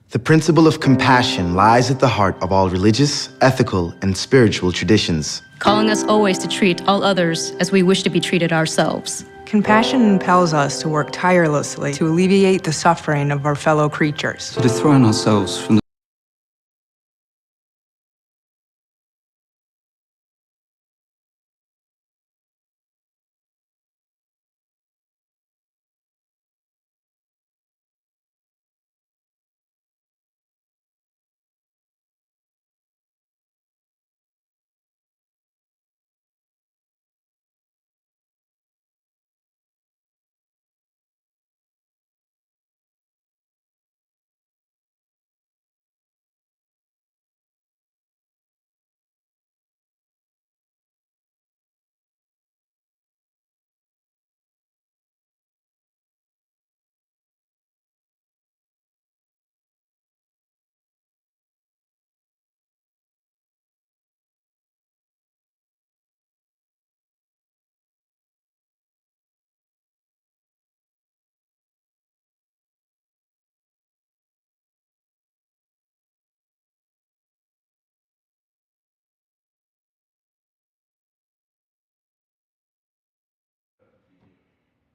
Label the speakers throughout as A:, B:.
A: The principle of compassion lies at the heart of all religious, ethical, and spiritual traditions,
B: calling us always to treat all others as we wish to be treated ourselves.
C: Compassion impels us to work tirelessly to alleviate the suffering of our fellow creatures.
D: To dethrone ourselves from the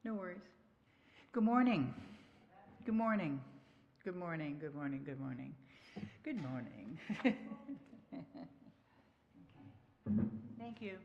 E: No worries. Good morning. Good morning. Good morning. Good morning. Good morning. Good morning. Thank you.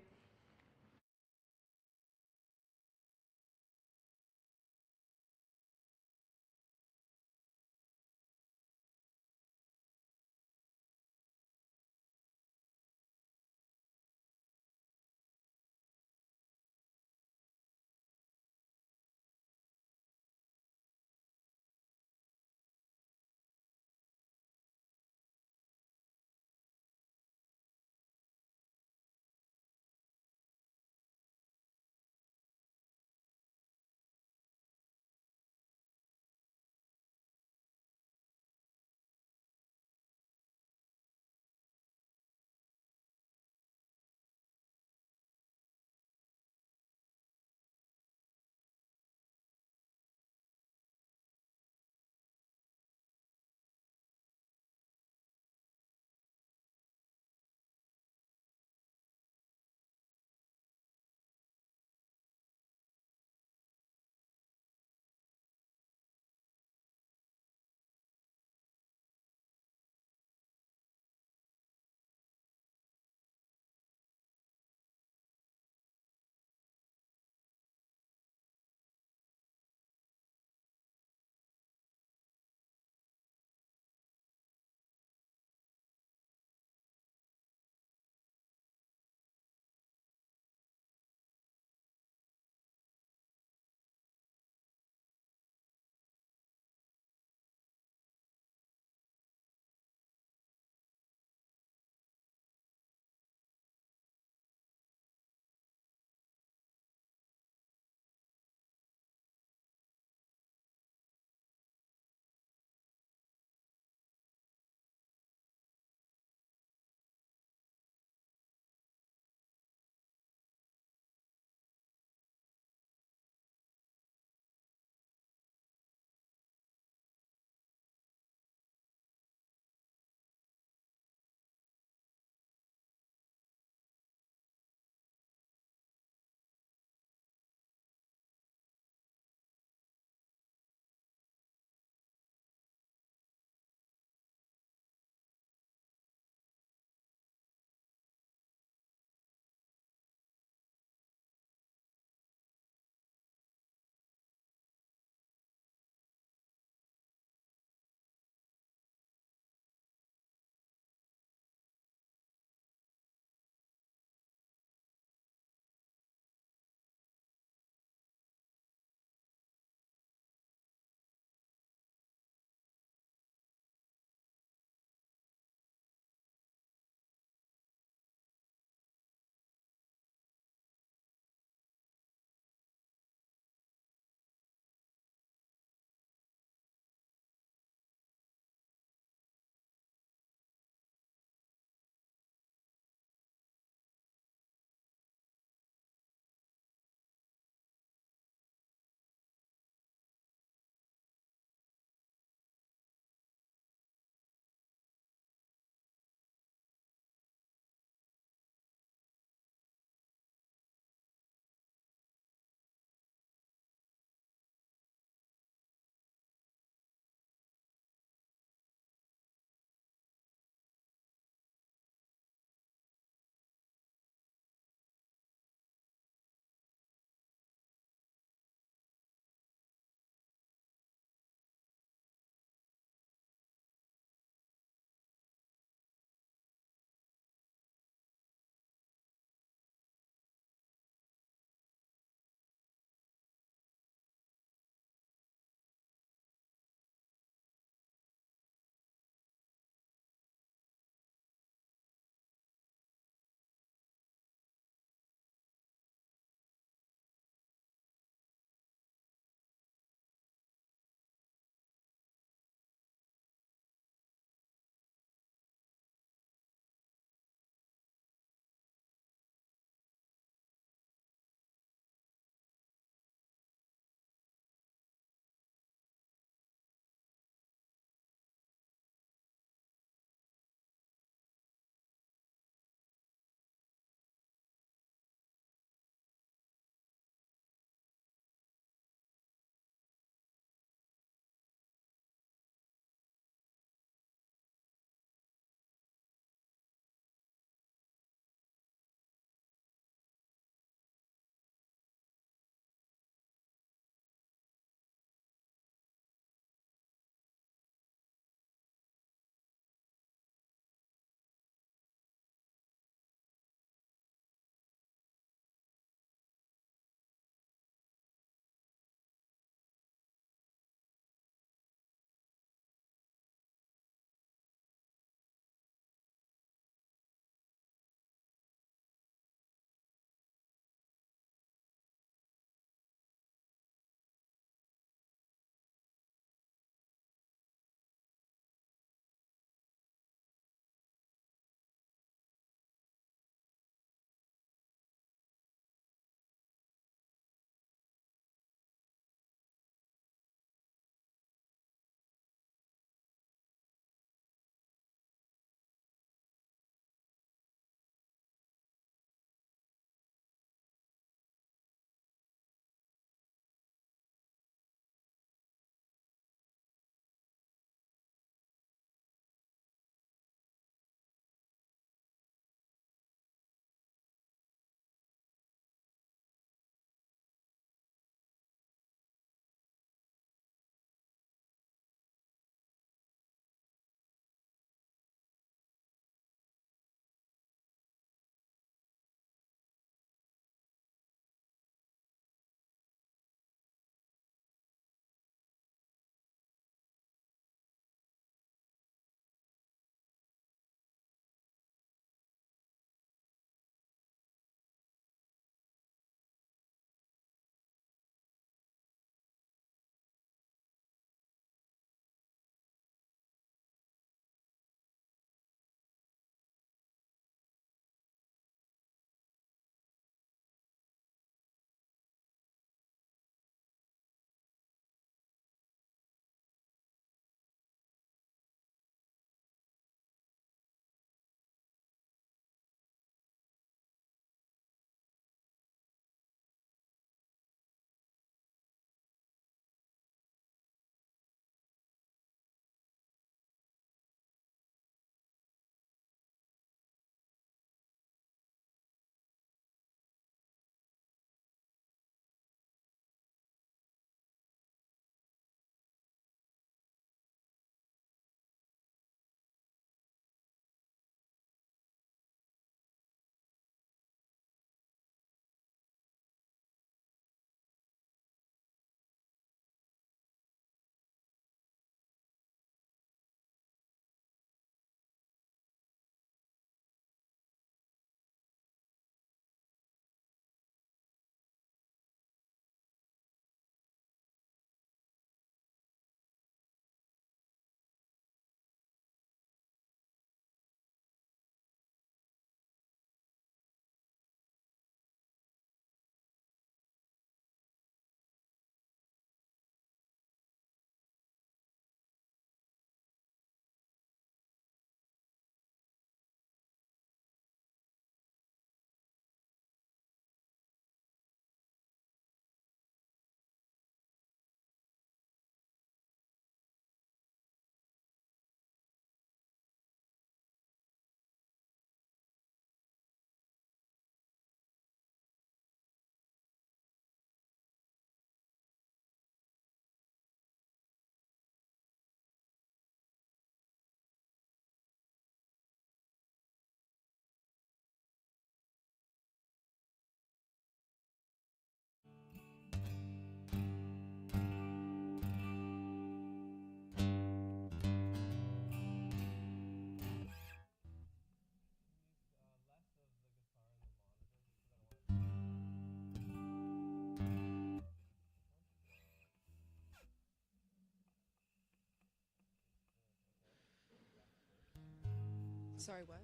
D: Sorry, what?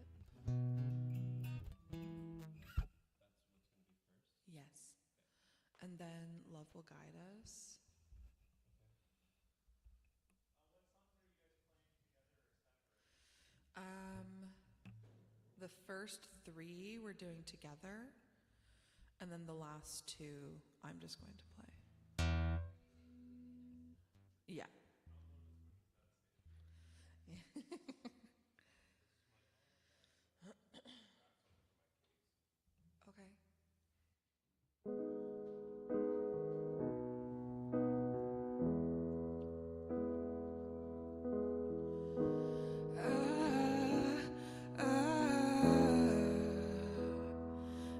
D: Yes. And then love will guide us. The first three we're doing together, and then the last two I'm just going to play. Yeah. Okay.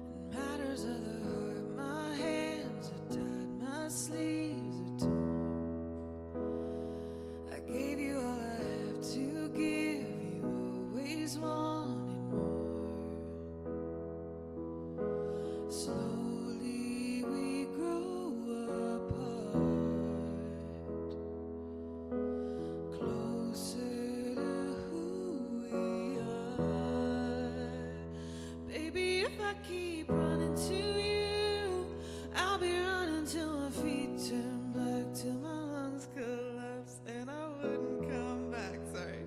D: In matters of the heart, my hands are tied, my sleeves are torn. I gave you all I have to give, you always wanted more. Slowly we grow apart, closer to who we are. Baby, if I keep running to you, I'll be running till my feet turn black, till my lungs collapse and I wouldn't come back. Sorry.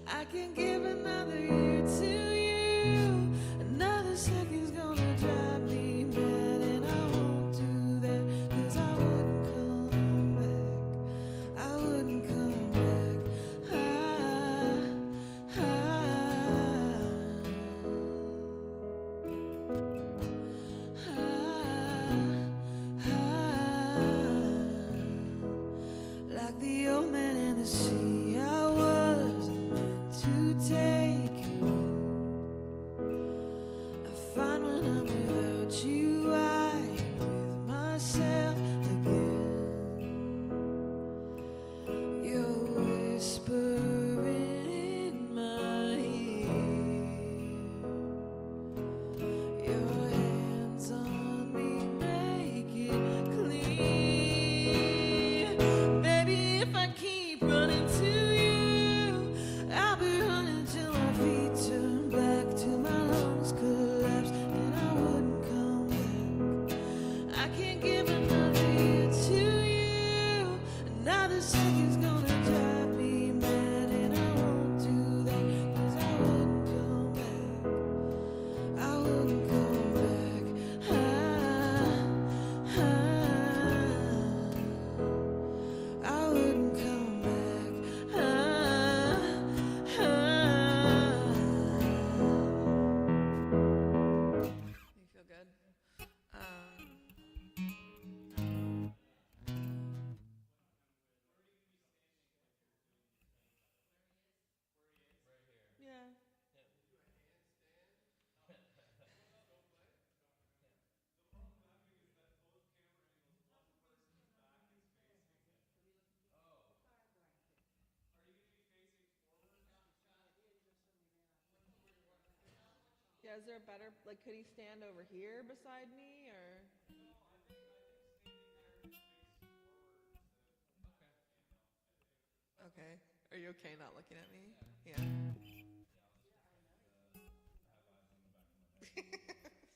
D: I can give another year to you, another second's gonna drive me mad, and I won't do that, 'cause I wouldn't come back. I wouldn't come back. Like the old man in the sea, I wasn't meant to take you. I find when I'm without you, I am with myself again. You're whispering in my ear. Your hands on me make it clear. Baby, if I keep running to you, I'll be running till my feet turn black, till my lungs collapse, and I wouldn't come back. I can't give another year to you, another second's gonna drive me mad, and I won't do that, 'cause I wouldn't come back. I wouldn't come back. I wouldn't come back. You feel good? Yeah. Yeah, is there a better, like, could he stand over here beside me, or? Okay. Are you okay not looking at me? Yeah.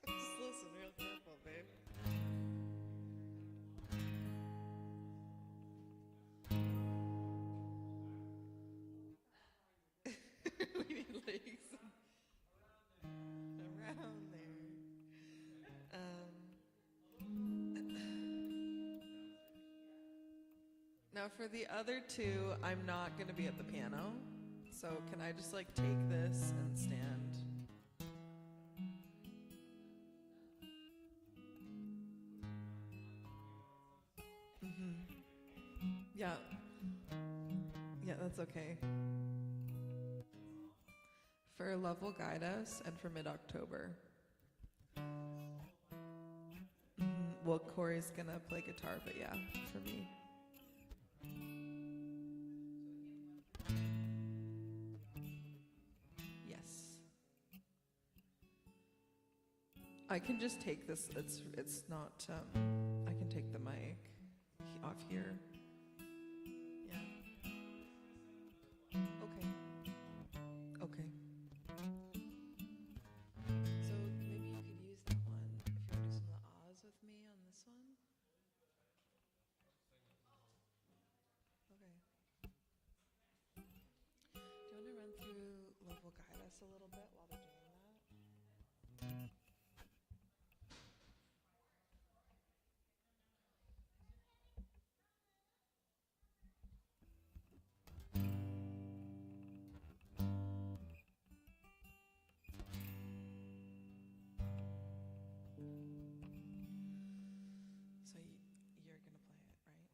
D: Just listen real careful, babe. We need legs. Around there. Now for the other two, I'm not going to be at the piano. So can I just like take this and stand? Yeah. Yeah, that's okay. For Love Will Guide Us and for mid-October. Well, Corey's gonna play guitar, but yeah, for me. Yes. I can just take this, it's not, I can take the mic off here. Yeah. Okay. Okay.
F: a little bit while they're doing that. So you're going to play it, right?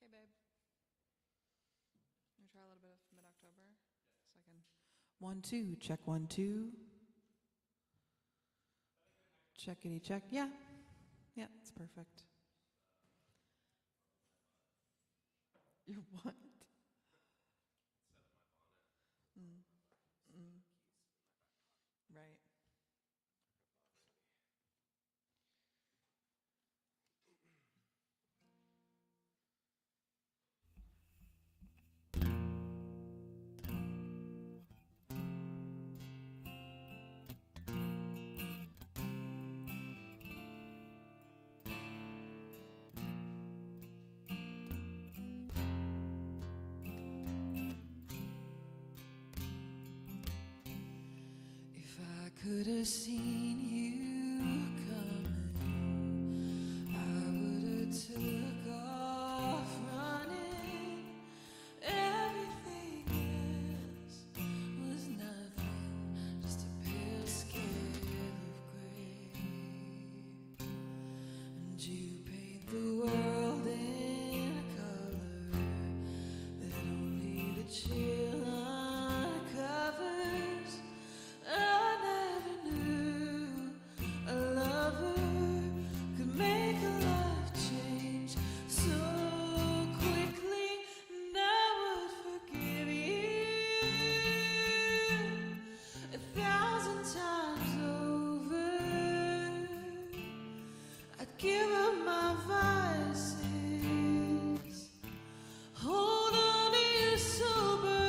F: Okay, babe. Let me try a little bit of mid-October. So I can. 1, 2, check 1, 2. Checkity check. Yeah. Yeah, it's perfect. You're what? Right. If I could have seen you coming, I would have took off running. Everything else was nothing, just a pale scale of gray. And you paint the world in a color that only the chill uncovers. I never knew a lover could make a life change so quickly, and I would forgive you 1,000 times over. I'd give up my vices, hold on to your sober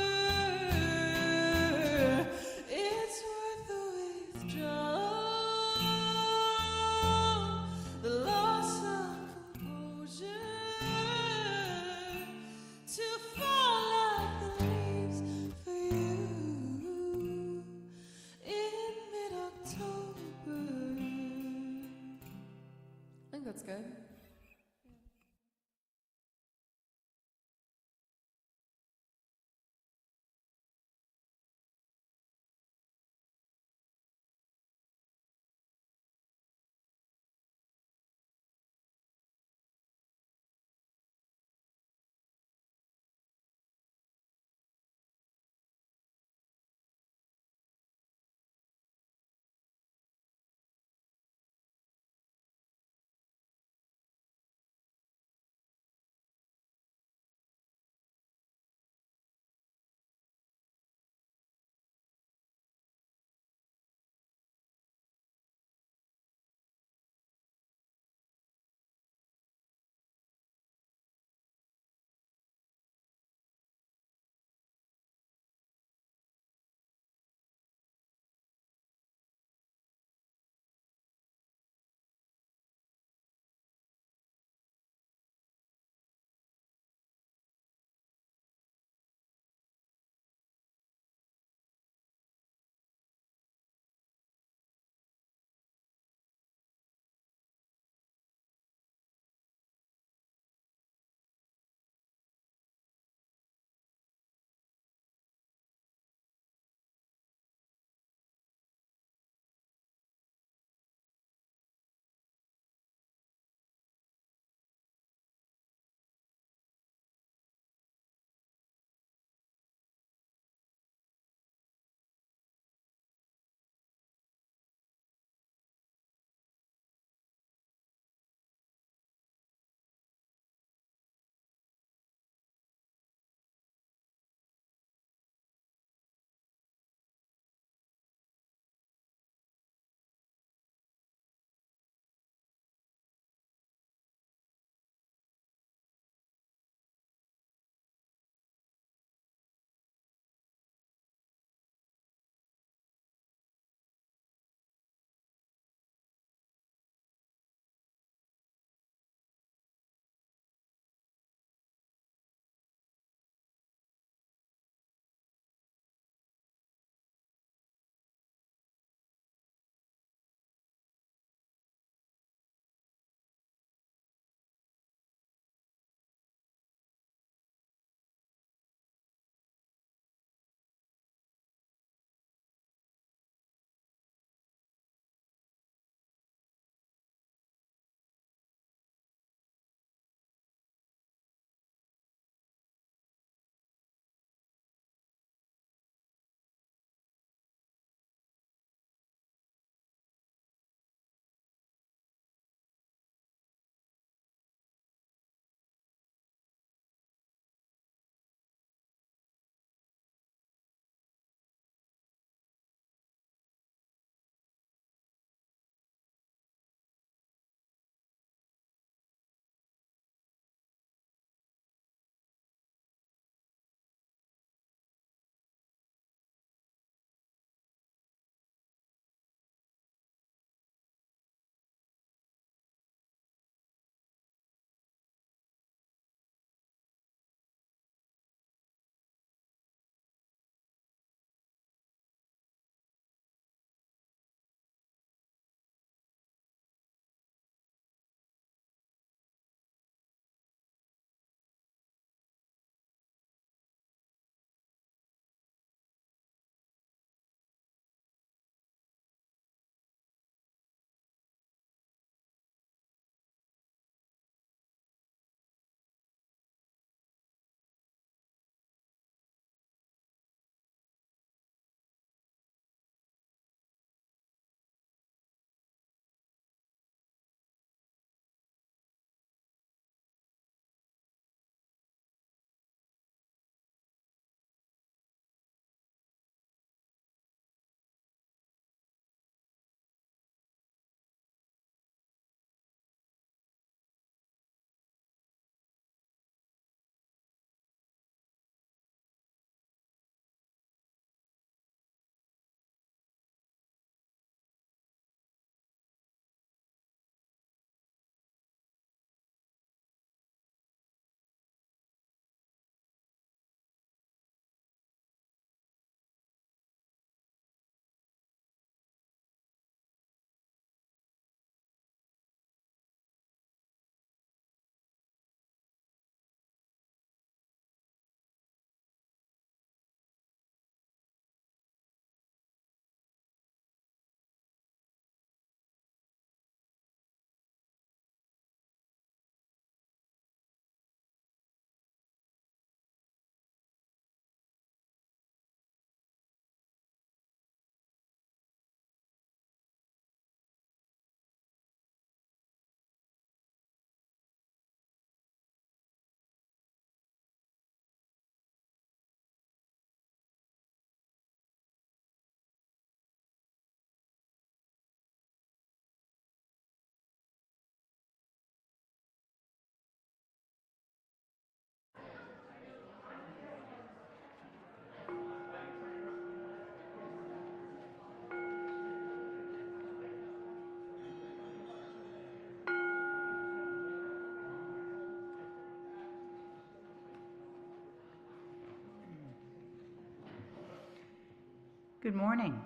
E: Good morning.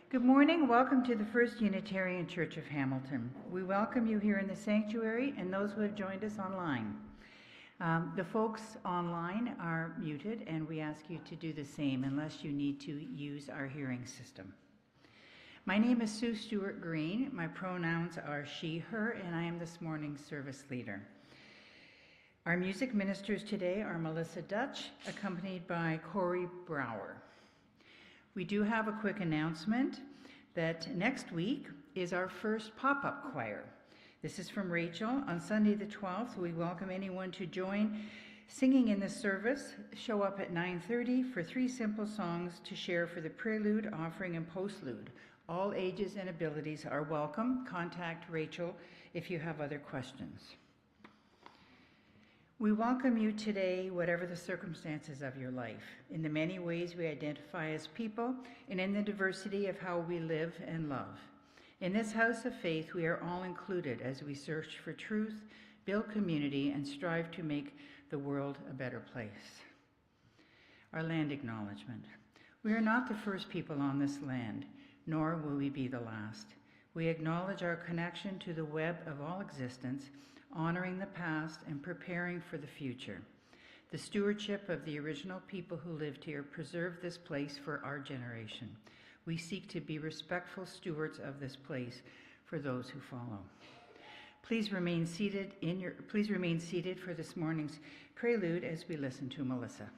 E: Good morning. Welcome to the First Unitarian Church of Hamilton. We welcome you here in the sanctuary and those who have joined us online. The folks online are muted, and we ask you to do the same unless you need to use our hearing system. My name is Sue Stewart Green. My pronouns are she, her, and I am this morning's service leader. Our music ministers today are Melissa Dutch, accompanied by Corey Brower. We do have a quick announcement that next week is our first pop-up choir. This is from Rachel. On Sunday the 12th, we welcome anyone to join singing in the service. Show up at 9:30 for 3 simple songs to share for the prelude, offering, and postlude. All ages and abilities are welcome. Contact Rachel if you have other questions. We welcome you today, whatever the circumstances of your life, in the many ways we identify as people, and in the diversity of how we live and love. In this house of faith, we are all included as we search for truth, build community, and strive to make the world a better place. Our land acknowledgement. We are not the first people on this land, nor will we be the last. We acknowledge our connection to the web of all existence, honoring the past and preparing for the future. The stewardship of the original people who lived here preserve this place for our generation. We seek to be respectful stewards of this place for those who follow. Please remain seated for this morning's prelude as we listen to Melissa.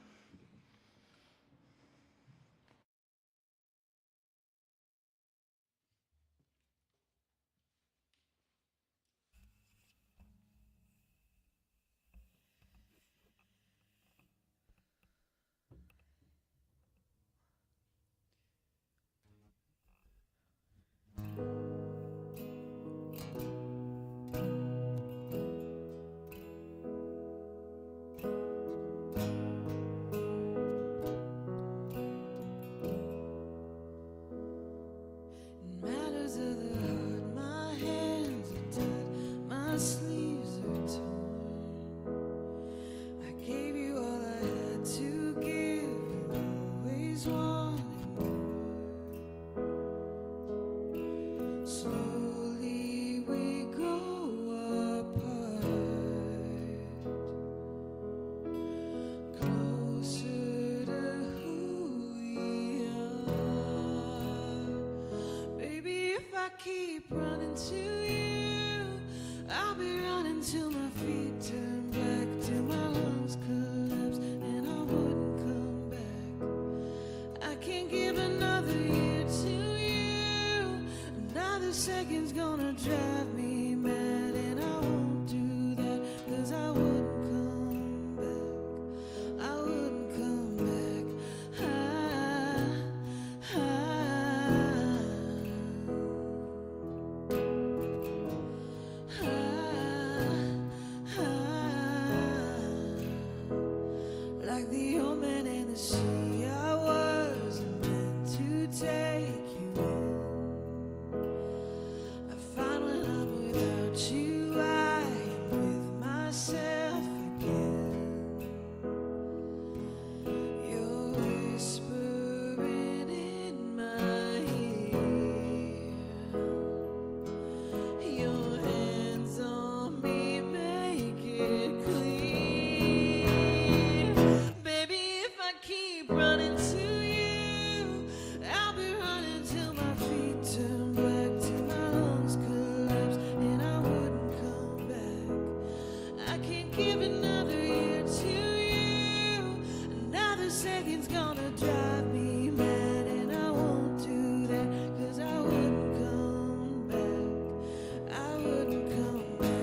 D: Keep running to you, I'll be running till my feet turn black, till my lungs collapse and I wouldn't come back. I can't give another year to you, another second's gonna drive me mad, and I won't do that, 'cause I wouldn't come back, I wouldn't come back. Like the old man in the sea, I wasn't meant to take you in. I find when I'm without you, I am with myself again. You're whispering in my ear, your hands on me make it clear. Keep running to you, I'll be running till my feet turn black, till my lungs collapse and I wouldn't come back. I can't give another year to you, another second's gonna drive me mad, and I won't do that, 'cause I wouldn't come back, I wouldn't come back.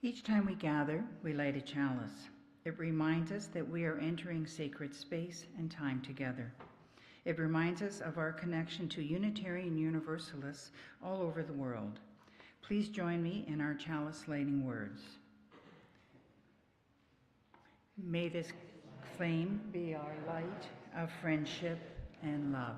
E: Each time we gather, we light a chalice. It reminds us that we are entering sacred space and time together. It reminds us of our connection to Unitarian Universalists all over the world. Please join me in our chalice lighting words. May this flame be our light of friendship and love.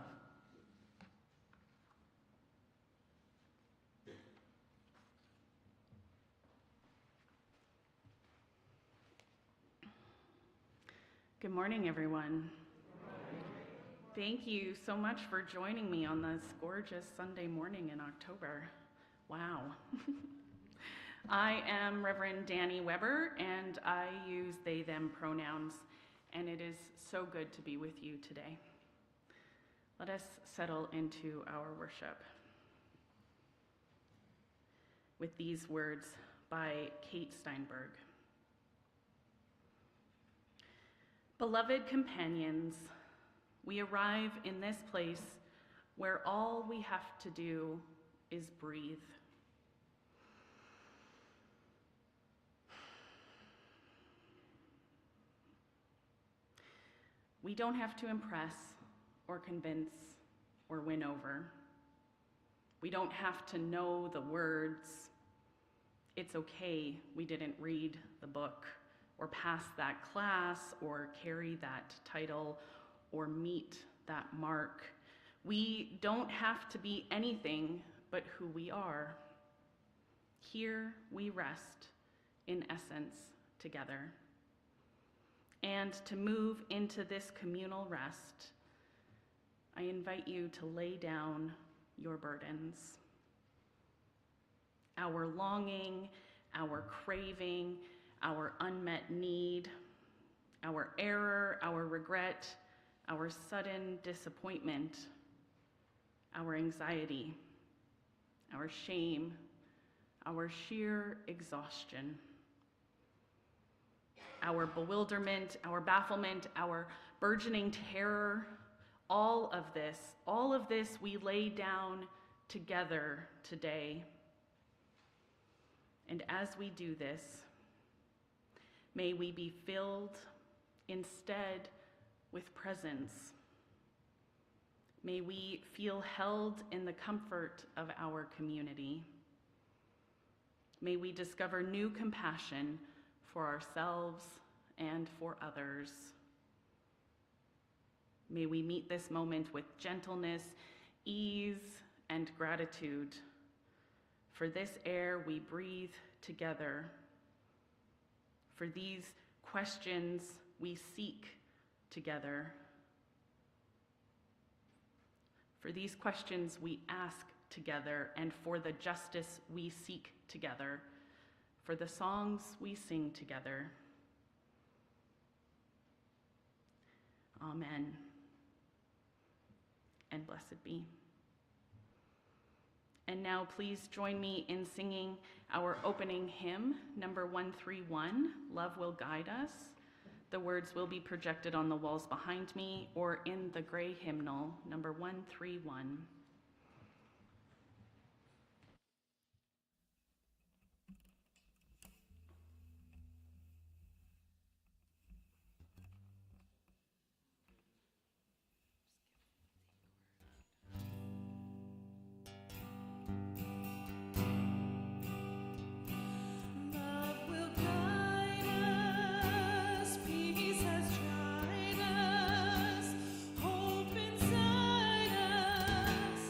G: Good morning, everyone. Thank you so much for joining me on this gorgeous Sunday morning in October. Wow. I am Reverend Danny Weber, and I use they, them pronouns, and it is so good to be with you today. Let us settle into our worship with these words by Kate Steinberg. Beloved companions, we arrive in this place where all we have to do is breathe. We don't have to impress or convince or win over. We don't have to know the words. It's okay we didn't read the book, or pass that class, or carry that title, or meet that mark. We don't have to be anything but who we are. Here we rest, in essence, together. And to move into this communal rest, I invite you to lay down your burdens. Our longing, our craving, our unmet need, our error, our regret, our sudden disappointment, our anxiety, our shame, our sheer exhaustion, our bewilderment, our bafflement, our burgeoning terror, all of this we lay down together today. And as we do this, may we be filled instead with presence. May we feel held in the comfort of our community. May we discover new compassion for ourselves and for others. May we meet this moment with gentleness, ease, and gratitude for this air we breathe together, for these questions we seek together, for these questions we ask together, and for the justice we seek together, for the songs we sing together. Amen. And blessed be. And now please join me in singing our opening hymn, number 131, Love Will Guide Us. The words will be projected on the walls behind me or in the gray hymnal, number 131.
D: Love will guide us, peace has tried us, hope inside us.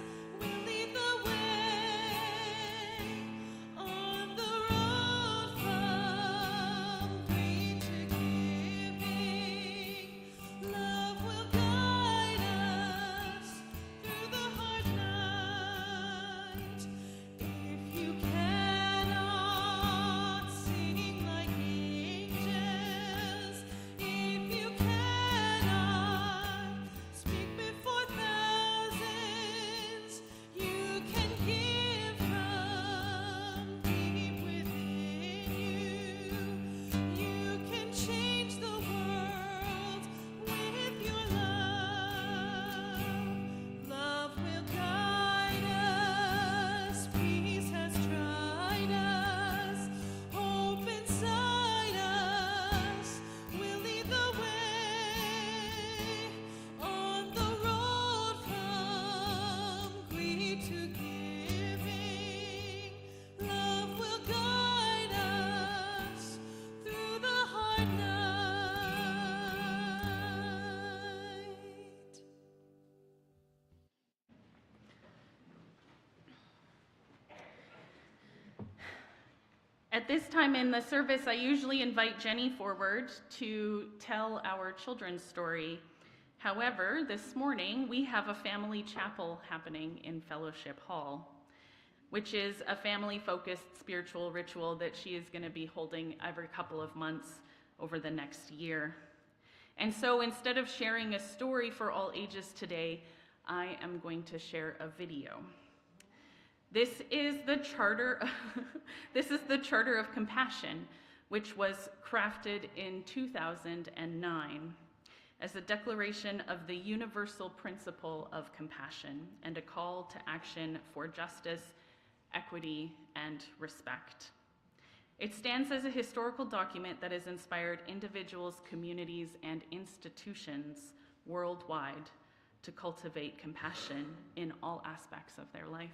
G: At this time in the service, I usually invite Jenny forward to tell our children's story. However, this morning we have a family chapel happening in Fellowship Hall, which is a family-focused spiritual ritual that she is going to be holding every couple of months over the next year. And so instead of sharing a story for all ages today, I am going to share a video. This is the Charter of Compassion, which was crafted in 2009 as a declaration of the universal principle of compassion and a call to action for justice, equity, and respect. It stands as a historical document that has inspired individuals, communities, and institutions worldwide to cultivate compassion in all aspects of their life.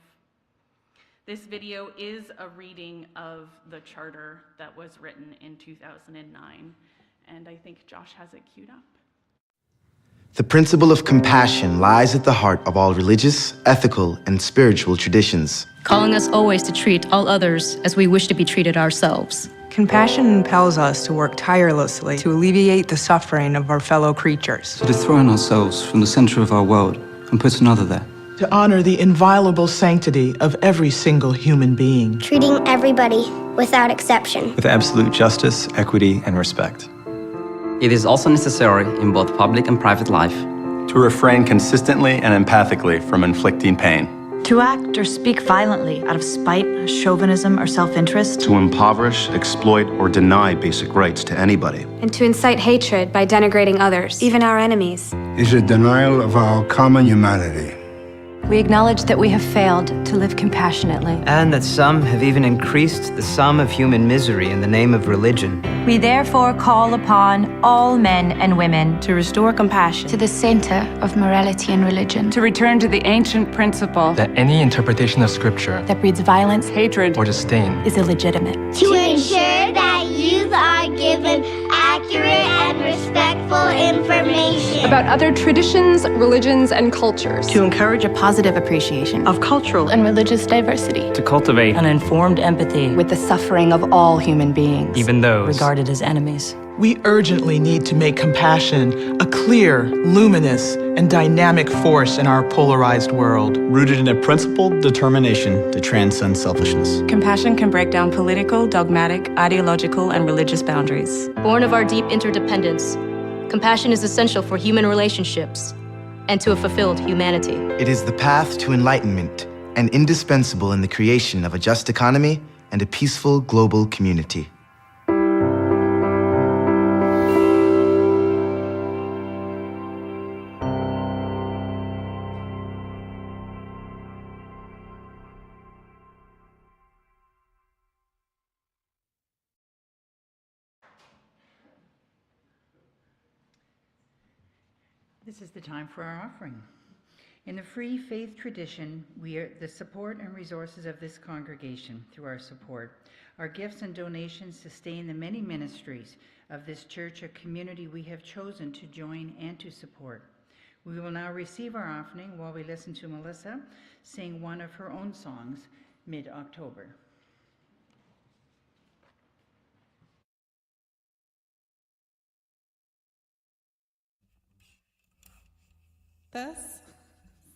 G: This video is a reading of the charter that was written in 2009, and I think Josh has it queued up.
A: The principle of compassion lies at the heart of all religious, ethical, and spiritual traditions.
B: calling us always to treat all others as we wish to be treated ourselves.
C: Compassion impels us to work tirelessly to alleviate the suffering of our fellow creatures.
H: To dethrone ourselves from the center of our world and put another there.
I: To honor the inviolable sanctity of every single human being.
J: Treating everybody without exception.
K: With absolute justice, equity, and respect.
L: It is also necessary in both public and private life.
K: To refrain consistently and empathically from inflicting pain.
M: To act or speak violently out of spite, chauvinism, or self-interest.
N: To impoverish, exploit, or deny basic rights to anybody.
O: And to incite hatred by denigrating others, even our enemies.
P: Is a denial of our common humanity.
Q: We acknowledge that we have failed to live compassionately.
R: And that some have even increased the sum of human misery in the name of religion.
S: We therefore call upon all men and women
T: to restore compassion
U: to the center of morality and religion.
V: To return to the ancient principle
W: that any interpretation of Scripture
U: that breeds violence,
V: hatred,
W: or disdain
U: is illegitimate.
J: To ensure that youth are given accurate and respectful information
X: about other traditions, religions, and cultures.
T: To encourage a positive appreciation
U: of cultural and religious diversity.
W: To cultivate
Y: an informed empathy
U: with the suffering of all human beings,
W: even those
Y: regarded as enemies.
I: We urgently need to make compassion a clear, luminous, and dynamic force in our polarized world.
Z: Rooted in a principled determination to transcend selfishness.
T: Compassion can break down political, dogmatic, ideological, and religious boundaries.
B: Born of our deep interdependence, compassion is essential for human relationships and to a fulfilled humanity.
A: It is the path to enlightenment and indispensable in the creation of a just economy and a peaceful global community.
E: This is the time for our offering. In the free faith tradition, we are the support and resources of this congregation through our support. Our gifts and donations sustain the many ministries of this church, a community we have chosen to join and to support. We will now receive our offering while we listen to Melissa sing one of her own songs, Mid-October.
F: This,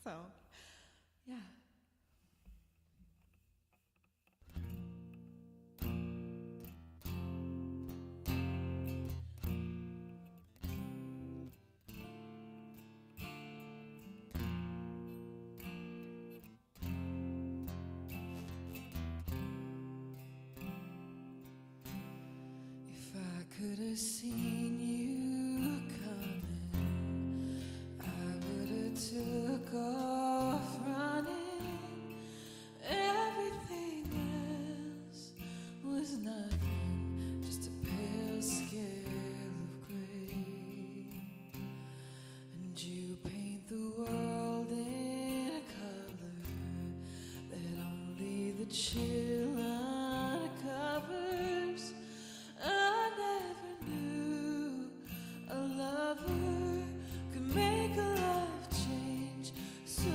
F: so, yeah. If I could have seen you coming, took off running. Everything else was nothing, just a pale scale of gray. And you paint the world in a color that only the chill uncovers. I never knew a lover could make a life change so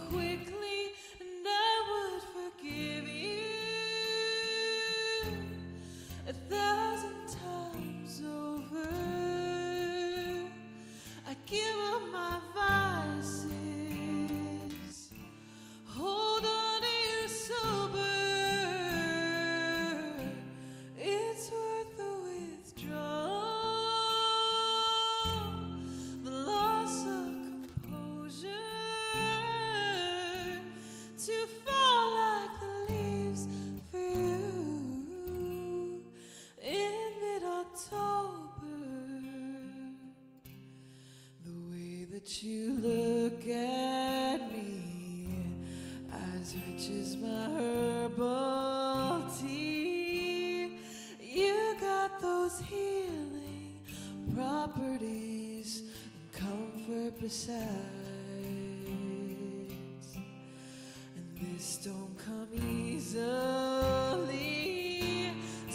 F: quickly, and I would forgive you Days don't come easily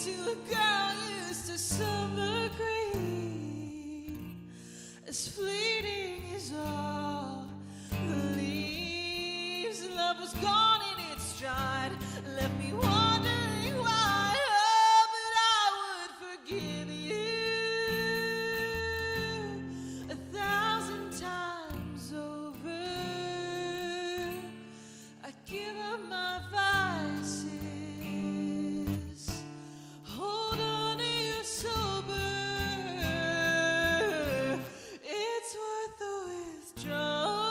F: to a girl used to summer green. As fleeting as all the leaves, love was gone in its stride, left me wondering why. Oh, but I would forgive you 1,000 times over. I'd give up my vices, hold on to you sober. It's worth the withdrawal,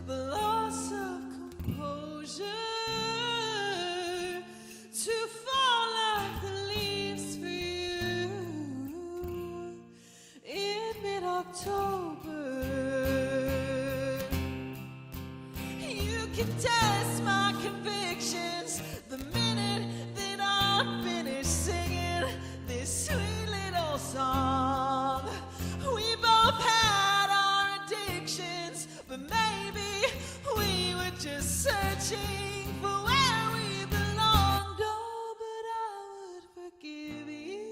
F: the loss of composure, to fall like the leaves for you in mid-October. You can test my convictions the minute that I'm finished singing this sweet little song. We both had our addictions, but maybe we were just searching for where we belonged. Oh, but I would forgive you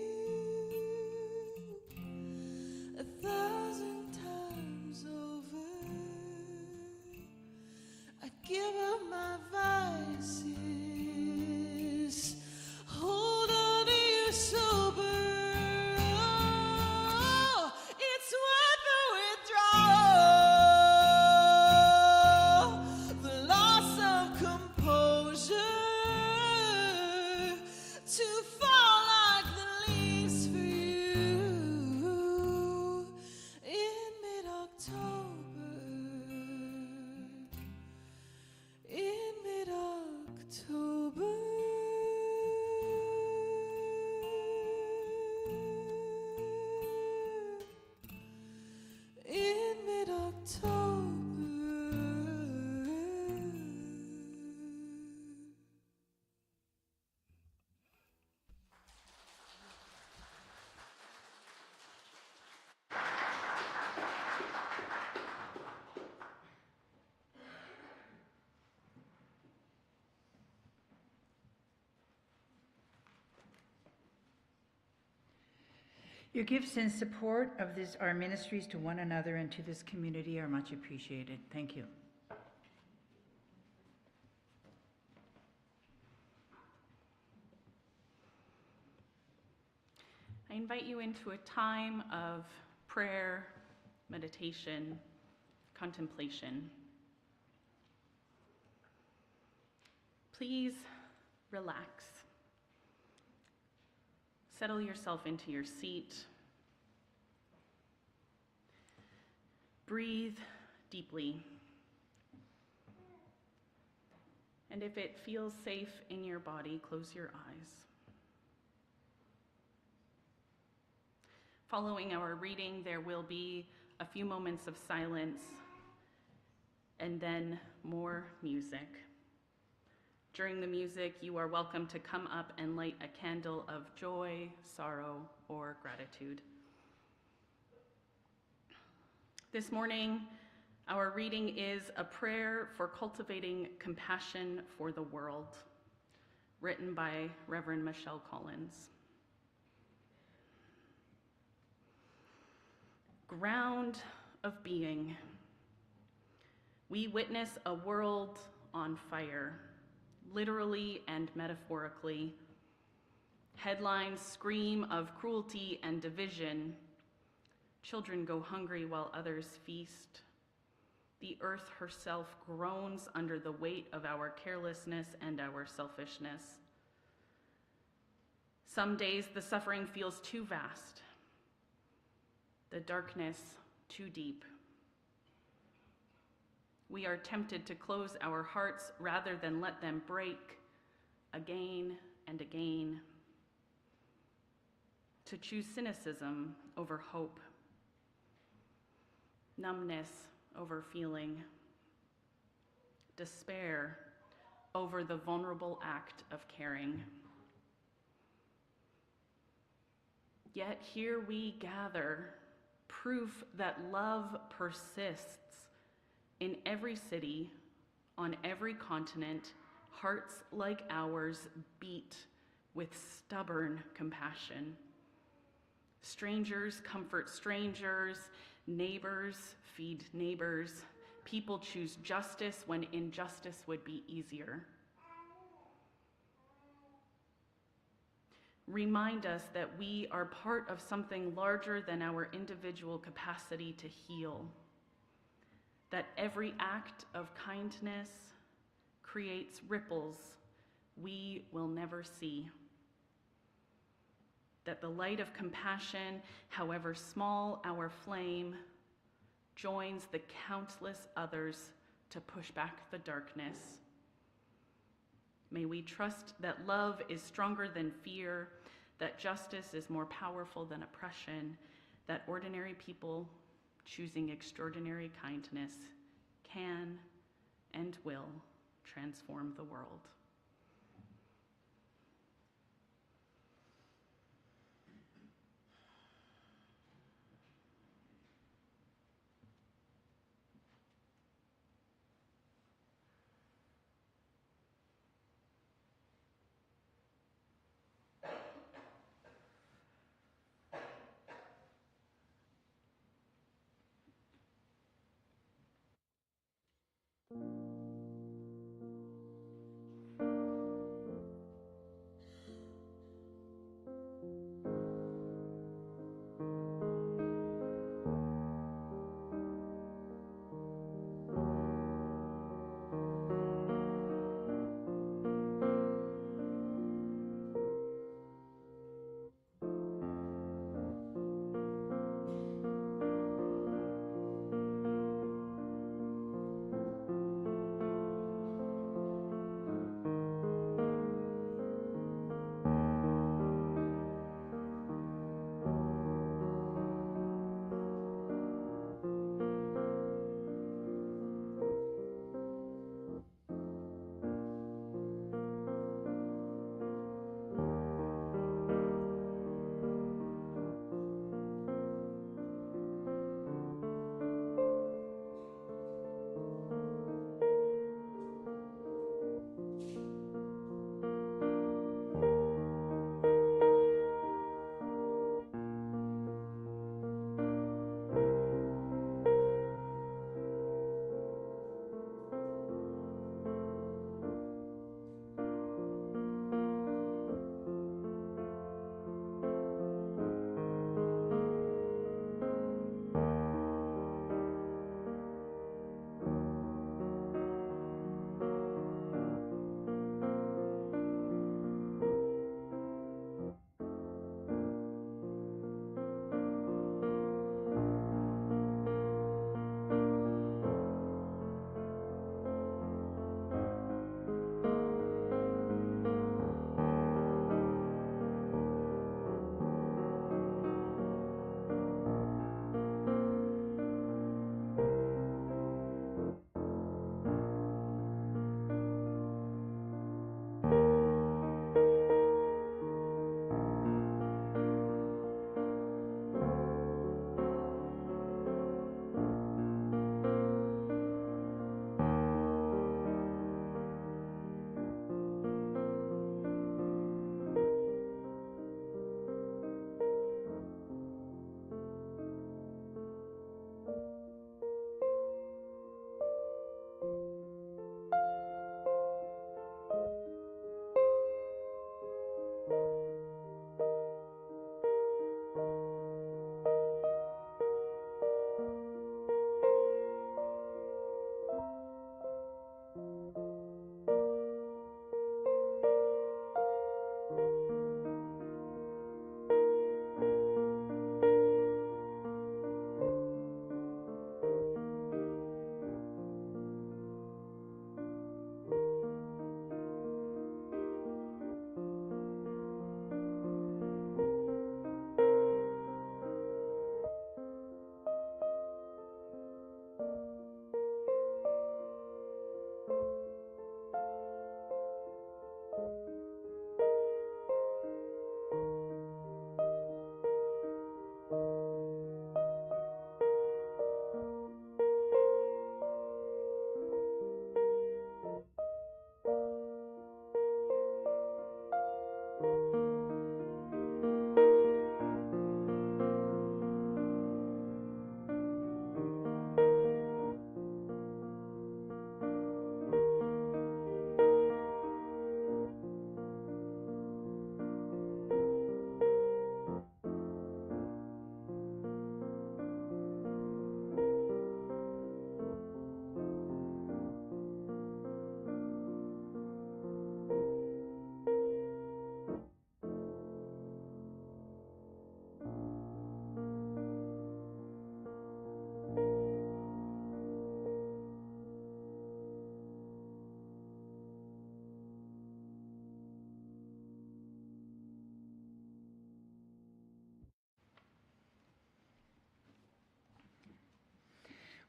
F: 1,000 times over. I'd give up my vices, hold on to you sober. Oh, it's worth the withdrawal, the loss of composure, to fall like the leaves for you in mid-October. In mid-October. In mid-October.
E: Your gifts and support of our ministries to one another and to this community are much appreciated. Thank you.
C: I invite you into a time of prayer, meditation, contemplation. Please relax. Settle yourself into your seat. Breathe deeply. And if it feels safe in your body, close your eyes. Following our reading, there will be a few moments of silence and then more music. During the music, you are welcome to come up and light a candle of joy, sorrow, or gratitude. This morning, our reading is a prayer for cultivating compassion for the world, written by Reverend Michelle Collins. Ground of being. We witness a world on fire, literally and metaphorically. Headlines scream of cruelty and division. Children go hungry while others feast. The earth herself groans under the weight of our carelessness and our selfishness. Some days the suffering feels too vast, the darkness too deep. We are tempted to close our hearts rather than let them break again and again, to choose cynicism over hope, numbness over feeling, despair over the vulnerable act of caring. Yet here we gather, proof that love persists in every city On every continent, hearts like ours beat with stubborn compassion. Strangers comfort strangers, neighbors feed neighbors. People choose justice when injustice would be easier. Remind us that we are part of something larger than our individual capacity to heal. That every act of kindness creates ripples we will never see. That the light of compassion, however small our flame, joins the countless others to push back the darkness. May we trust that love is stronger than fear, that justice is more powerful than oppression, that ordinary people choosing extraordinary kindness can and will transform the world.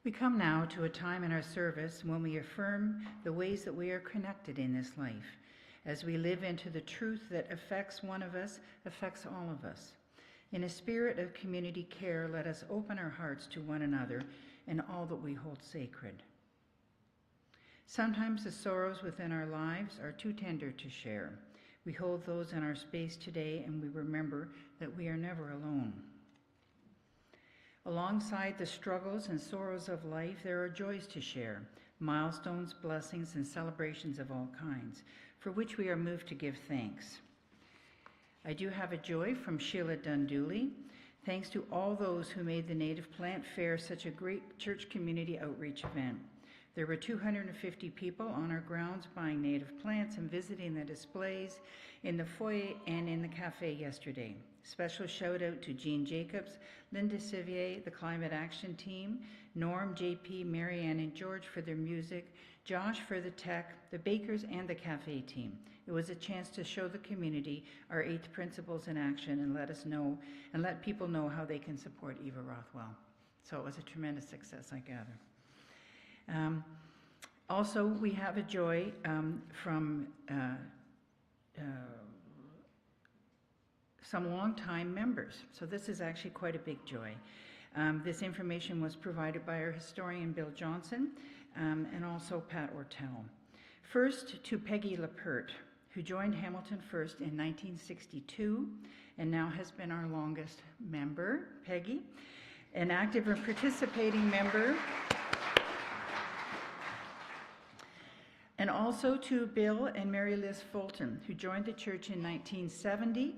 E: We come now to a time in our service when we affirm the ways that we are connected in this life, as we live into the truth that affects one of us, affects all of us. In a spirit of community care, let us open our hearts to one another and all that we hold sacred. Sometimes the sorrows within our lives are too tender to share. We hold those in our space today, and we remember that we are never alone. Alongside the struggles and sorrows of life, there are joys to share, milestones, blessings, and celebrations of all kinds, for which we are moved to give thanks. I do have a joy from Sheila Dundooley. Thanks to all those who made the Native Plant Fair such a great church community outreach event. There were 250 people on our grounds buying native plants and visiting the displays in the foyer and in the cafe yesterday. Special shout out to Jean Jacobs, Linda Sivier, the Climate Action Team, Norm, JP, Marianne, and George for their music, Josh for the tech, the bakers, and the cafe team. It was a chance to show the community our 8 principles in action and let people know how they can support Eva Rothwell. So it was a tremendous success, I gather. Also, we have a joy from some longtime members. So this is actually quite a big joy. This information was provided by our historian, Bill Johnson, and also Pat Ortell. First, to Peggy Lappert, who joined Hamilton First in 1962 and now has been our longest member. Peggy, an active and participating member. And also to Bill and Mary Liz Fulton, who joined the church in 1970.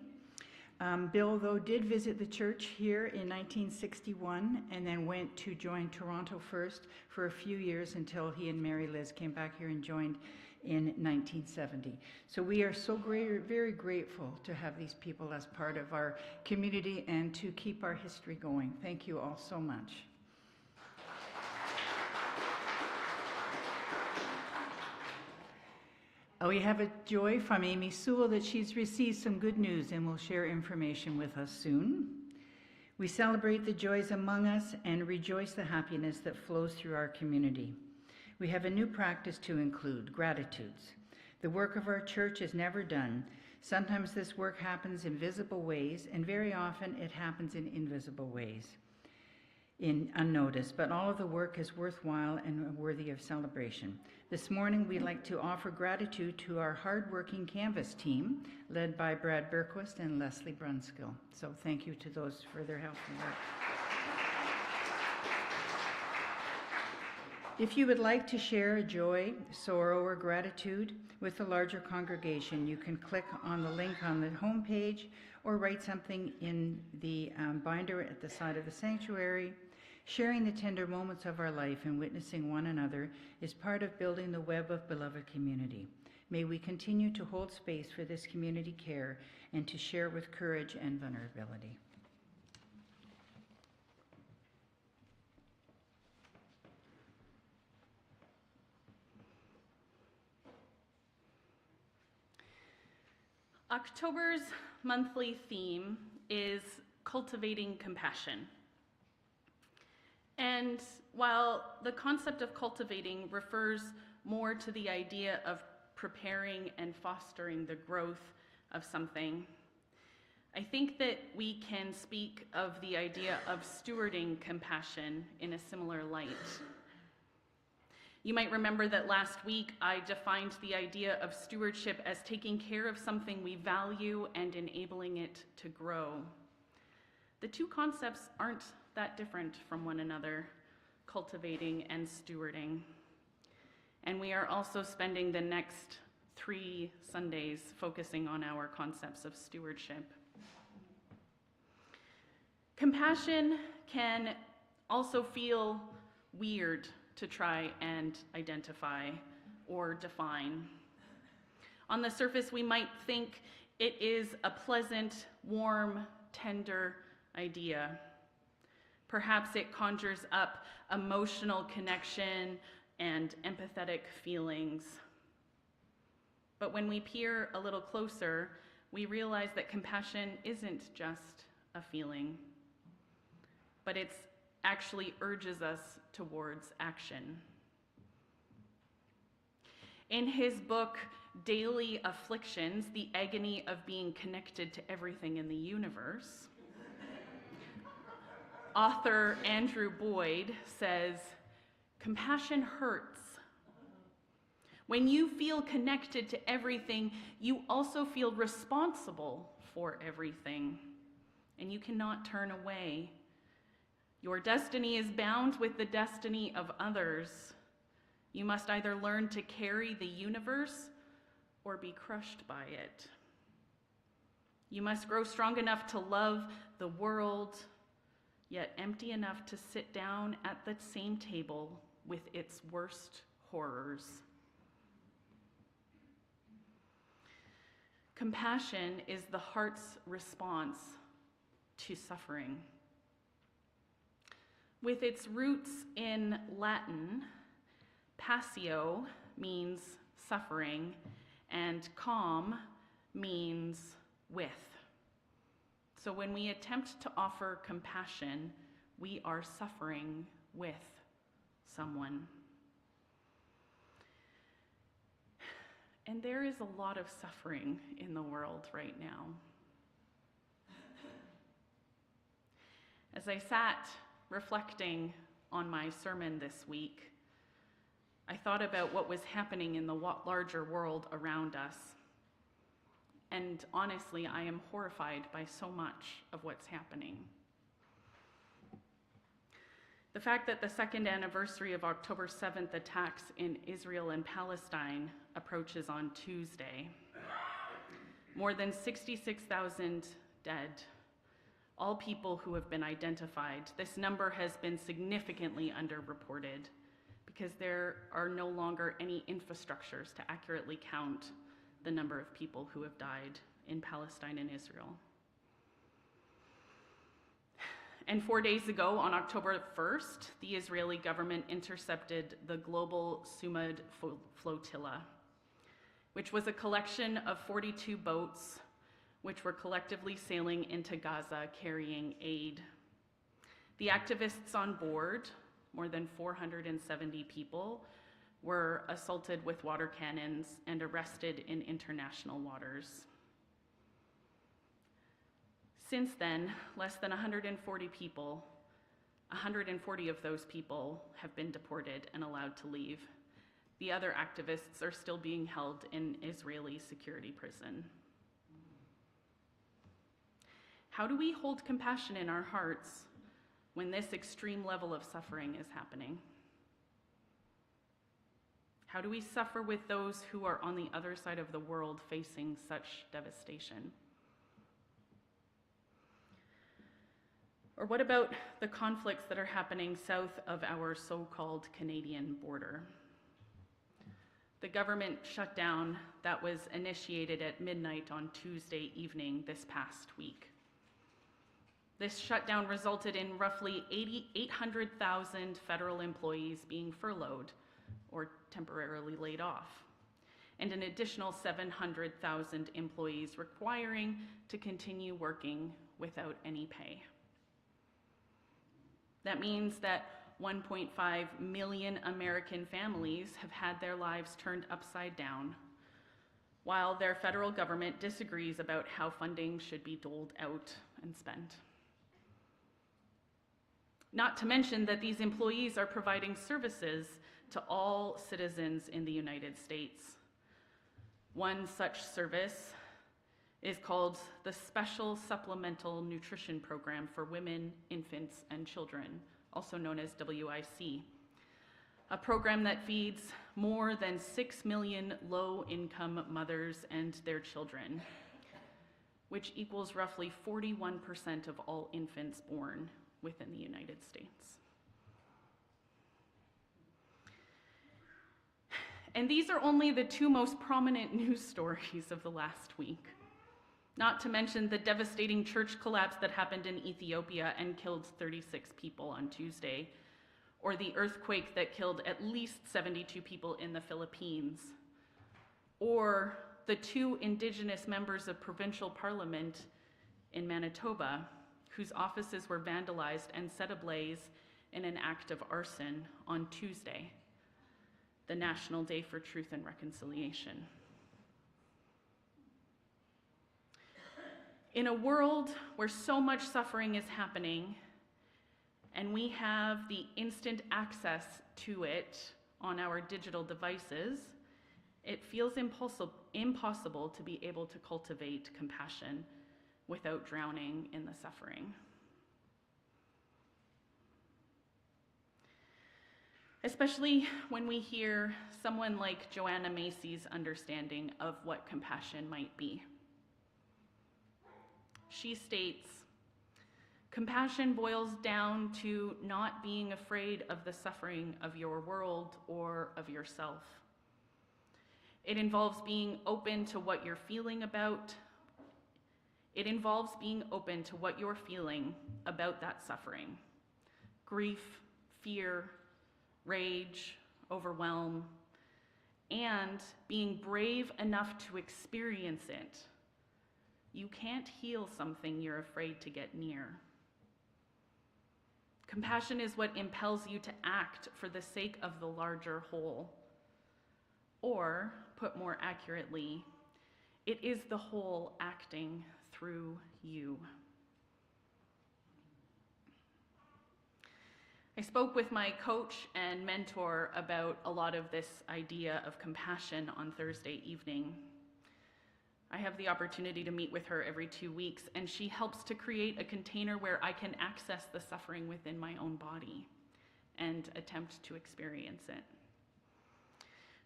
E: Bill, though, did visit the church here in 1961 and then went to join Toronto First for a few years until he and Mary Liz came back here and joined in 1970. So we are so very grateful to have these people as part of our community and to keep our history going. Thank you all so much. We have a joy from Amy Sewell that she's received some good news and will share information with us soon. We celebrate the joys among us and rejoice the happiness that flows through our community. We have a new practice to include, gratitudes. The work of our church is never done. Sometimes this work happens in visible ways, and very often it happens in invisible ways, unnoticed, but all of the work is worthwhile and worthy of celebration. This morning, we'd like to offer gratitude to our hardworking Canvas team, led by Brad Berquist and Leslie Brunskill. So thank you to those for their help and work. If you would like to share a joy, sorrow, or gratitude with the larger congregation, you can click on the link on the homepage or write something in the binder at the side of the sanctuary. Sharing the tender moments of our life and witnessing one another is part of building the web of beloved community. May we continue to hold space for this community care and to share with courage and vulnerability.
C: October's monthly theme is Cultivating Compassion. And while the concept of cultivating refers more to the idea of preparing and fostering the growth of something, I think that we can speak of the idea of stewarding compassion in a similar light. You might remember that last week I defined the idea of stewardship as taking care of something we value and enabling it to grow. The two concepts aren't that different from one another, cultivating and stewarding. And we are also spending the next 3 Sundays focusing on our concepts of stewardship. Compassion can also feel weird to try and identify or define. On the surface, we might think it is a pleasant, warm, tender idea. Perhaps it conjures up emotional connection and empathetic feelings. But when we peer a little closer, we realize that compassion isn't just a feeling, but it actually urges us towards action. In his book, Daily Afflictions, The Agony of Being Connected to Everything in the Universe, author Andrew Boyd says, "Compassion hurts. When you feel connected to everything, you also feel responsible for everything, and you cannot turn away. Your destiny is bound with the destiny of others. You must either learn to carry the universe or be crushed by it. You must grow strong enough to love the world, yet empty enough to sit down at the same table with its worst horrors." Compassion is the heart's response to suffering. With its roots in Latin, passio means suffering, and com means with. So when we attempt to offer compassion, we are suffering with someone. And there is a lot of suffering in the world right now. As I sat reflecting on my sermon this week, I thought about what was happening in the larger world around us. And honestly, I am horrified by so much of what's happening. The fact that the second anniversary of October 7th attacks in Israel and Palestine approaches on Tuesday. More than 66,000 dead, all people who have been identified. This number has been significantly underreported because there are no longer any infrastructures to accurately count the number of people who have died in Palestine and Israel. And 4 days ago, on October 1st, the Israeli government intercepted the global Sumud flotilla, which was a collection of 42 boats which were collectively sailing into Gaza carrying aid. The activists on board, more than 470 people, were assaulted with water cannons and arrested in international waters. Since then, less than 140 people, 140 of those people have been deported and allowed to leave. The other activists are still being held in Israeli security prison. How do we hold compassion in our hearts when this extreme level of suffering is happening? How do we suffer with those who are on the other side of the world facing such devastation? Or what about the conflicts that are happening south of our so-called Canadian border? The government shutdown that was initiated at midnight on Tuesday evening this past week. This shutdown resulted in roughly 800,000 federal employees being furloughed or temporarily laid off, and an additional 700,000 employees requiring to continue working without any pay. That means that 1.5 million American families have had their lives turned upside down, while their federal government disagrees about how funding should be doled out and spent. Not to mention that these employees are providing services to all citizens in the United States. One such service is called the Special Supplemental Nutrition Program for Women, Infants, and Children, also known as WIC, a program that feeds more than 6 million low-income mothers and their children, which equals roughly 41% of all infants born within the United States. And these are only the two most prominent news stories of the last week. Not to mention the devastating church collapse that happened in Ethiopia and killed 36 people on Tuesday, or the earthquake that killed at least 72 people in the Philippines, or the 2 Indigenous members of provincial parliament in Manitoba, whose offices were vandalized and set ablaze in an act of arson on Tuesday, the National Day for Truth and Reconciliation. In a world where so much suffering is happening, and we have the instant access to it on our digital devices, it feels impossible to be able to cultivate compassion without drowning in the suffering. Especially when we hear someone like Joanna Macy's understanding of what compassion might be. She states, "Compassion boils down to not being afraid of the suffering of your world or of yourself. It involves being open to what you're feeling about. It involves being open to what you're feeling about that suffering. Grief, fear, rage, overwhelm, and being brave enough to experience it. You can't heal something you're afraid to get near. Compassion is what impels you to act for the sake of the larger whole. Or, put more accurately, it is the whole acting through you." I spoke with my coach and mentor about a lot of this idea of compassion on Thursday evening. I have the opportunity to meet with her every 2 weeks, and she helps to create a container where I can access the suffering within my own body and attempt to experience it.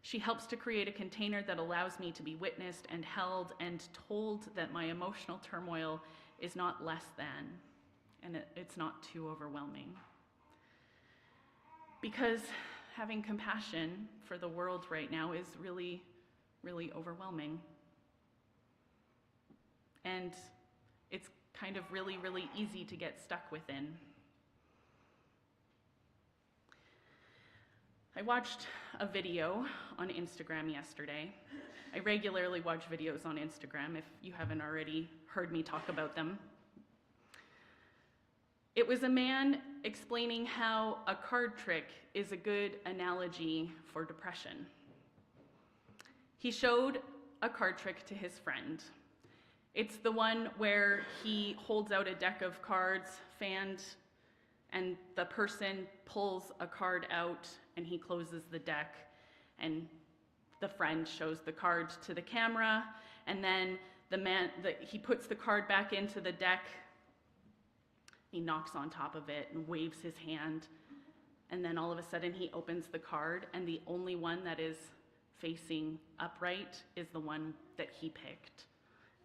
C: She helps to create a container that allows me to be witnessed and held and told that my emotional turmoil is not less than, and it's not too overwhelming. Because having compassion for the world right now is really, really overwhelming. And it's kind of really, really easy to get stuck within. I watched a video on Instagram yesterday. I regularly watch videos on Instagram if you haven't already heard me talk about them. It was a man explaining how a card trick is a good analogy for depression. He showed a card trick to his friend. It's the one where he holds out a deck of cards, fanned, and the person pulls a card out and he closes the deck, and the friend shows the card to the camera, and then he puts the card back into the deck. He knocks on top of it and waves his hand, and then all of a sudden he opens the card, and the only one that is facing upright is the one that he picked.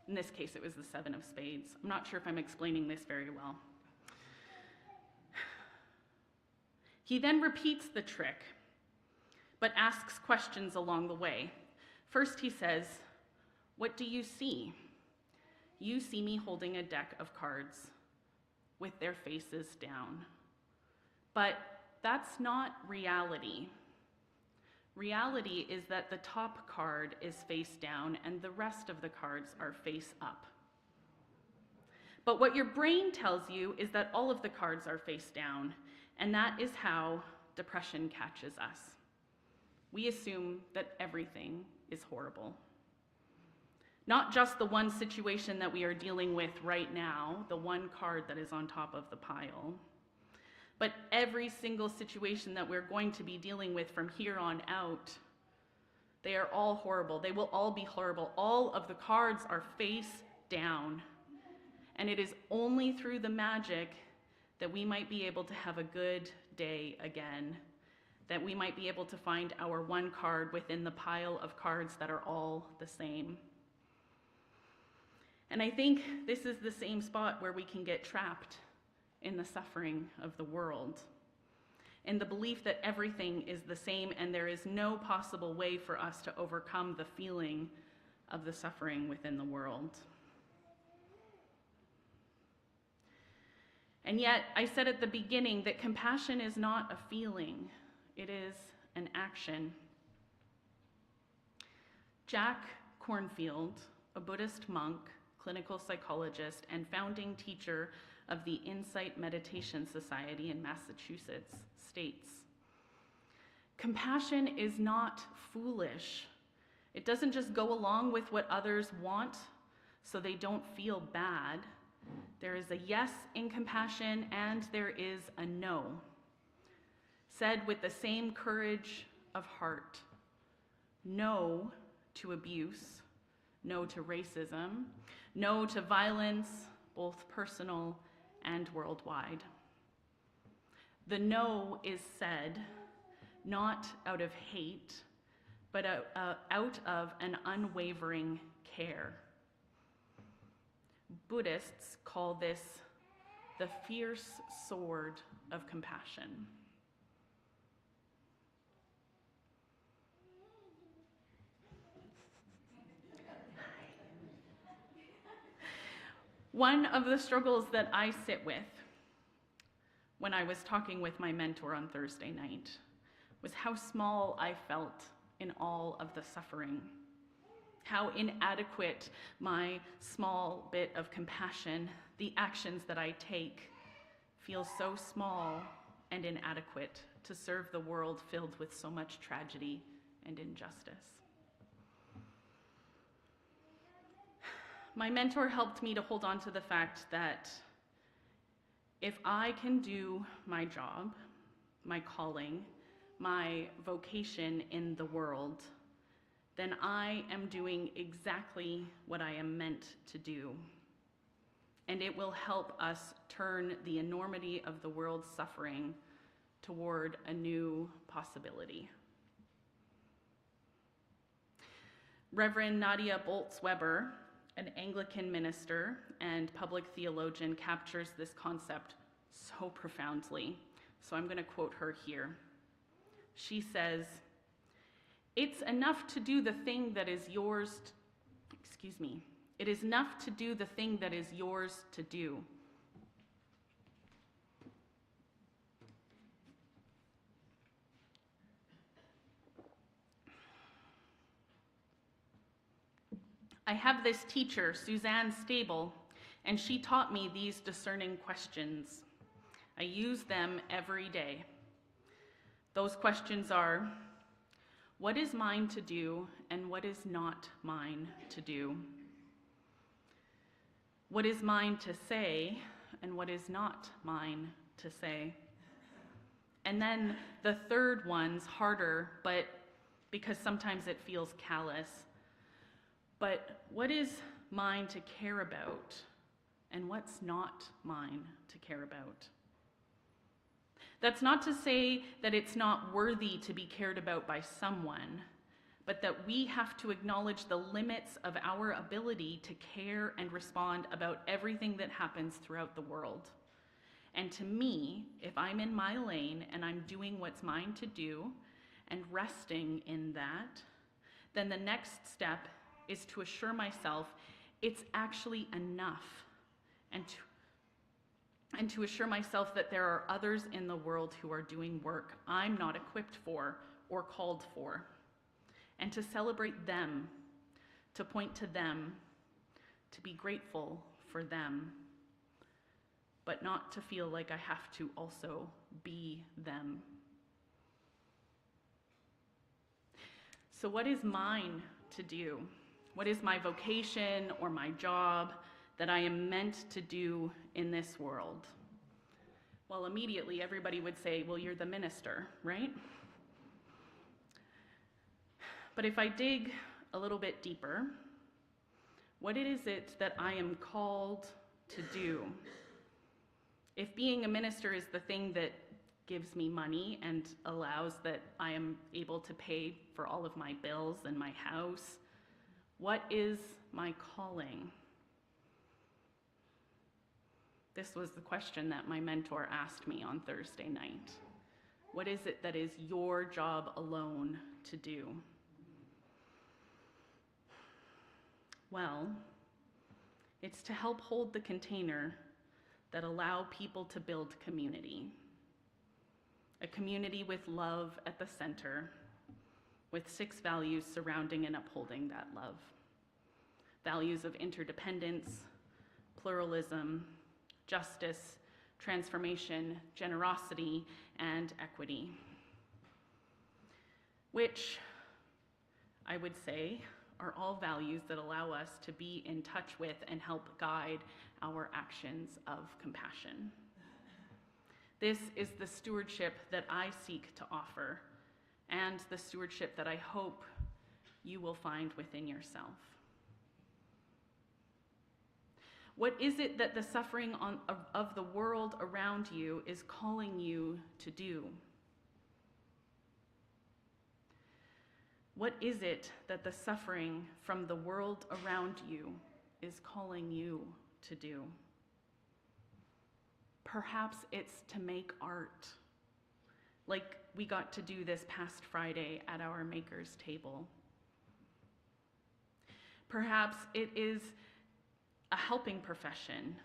C: In this case, it was the 7 of spades. I'm not sure if I'm explaining this very well. He then repeats the trick, but asks questions along the way. First he says, "What do you see?" "You see me holding a deck of cards with their faces down. But that's not reality. Reality is that the top card is face down and the rest of the cards are face up. But what your brain tells you is that all of the cards are face down, and that is how depression catches us. We assume that everything is horrible. Not just the one situation that we are dealing with right now, the one card that is on top of the pile, but every single situation that we're going to be dealing with from here on out. They are all horrible. They will all be horrible. All of the cards are face down. And it is only through the magic that we might be able to have a good day again, that we might be able to find our one card within the pile of cards that are all the same. And I think this is the same spot where we can get trapped in the suffering of the world, in the belief that everything is the same and there is no possible way for us to overcome the feeling of the suffering within the world. And yet, I said at the beginning that compassion is not a feeling, it is an action. Jack Kornfield, a Buddhist monk, clinical psychologist, and founding teacher of the Insight Meditation Society in Massachusetts, states, "Compassion is not foolish. It doesn't just go along with what others want so they don't feel bad. There is a yes in compassion and there is a no. Said with the same courage of heart. No to abuse, no to racism, no to violence, both personal and worldwide. The no is said not out of hate, but out of an unwavering care. Buddhists call this the fierce sword of compassion." One of the struggles that I sit with when I was talking with my mentor on Thursday night was how small I felt in all of the suffering, how inadequate my small bit of compassion, the actions that I take, feel so small and inadequate to serve the world filled with so much tragedy and injustice. My mentor helped me to hold on to the fact that if I can do my job, my calling, my vocation in the world, then I am doing exactly what I am meant to do. And it will help us turn the enormity of the world's suffering toward a new possibility. Reverend Nadia Boltz-Weber, an Anglican minister and public theologian, captures this concept so profoundly. So I'm going to quote her here. She says, "It's enough to do the thing that is yours, it is enough to do the thing that is yours to do. I have this teacher, Suzanne Stable, and she taught me these discerning questions. I use them every day. Those questions are, what is mine to do and what is not mine to do? What is mine to say and what is not mine to say? And then the third one's harder, but because sometimes it feels callous. But what is mine to care about and what's not mine to care about? That's not to say that it's not worthy to be cared about by someone, but that we have to acknowledge the limits of our ability to care and respond about everything that happens throughout the world. And to me, if I'm in my lane and I'm doing what's mine to do and resting in that, then the next step is to assure myself it's actually enough, and to assure myself that there are others in the world who are doing work I'm not equipped for or called for, and to celebrate them, to point to them, to be grateful for them, but not to feel like I have to also be them. So what is mine to do? What is my vocation or my job that I am meant to do in this world? Well, immediately everybody would say, well, you're the minister, right? But if I dig a little bit deeper, what is it that I am called to do? If being a minister is the thing that gives me money and allows that I am able to pay for all of my bills and my house, what is my calling? This was the question that my mentor asked me on Thursday night. What is it that is your job alone to do? Well, it's to help hold the container that allow people to build community. A community with love at the center, with 6 values surrounding and upholding that love. Values of interdependence, pluralism, justice, transformation, generosity, and equity, which I would say are all values that allow us to be in touch with and help guide our actions of compassion. This is the stewardship that I seek to offer, and the stewardship that I hope you will find within yourself. What is it that the suffering of the world around you is calling you to do? What is it that the suffering from the world around you is calling you to do? Perhaps it's to make art, like we got to do this past Friday at our maker's table. Perhaps it is a helping profession.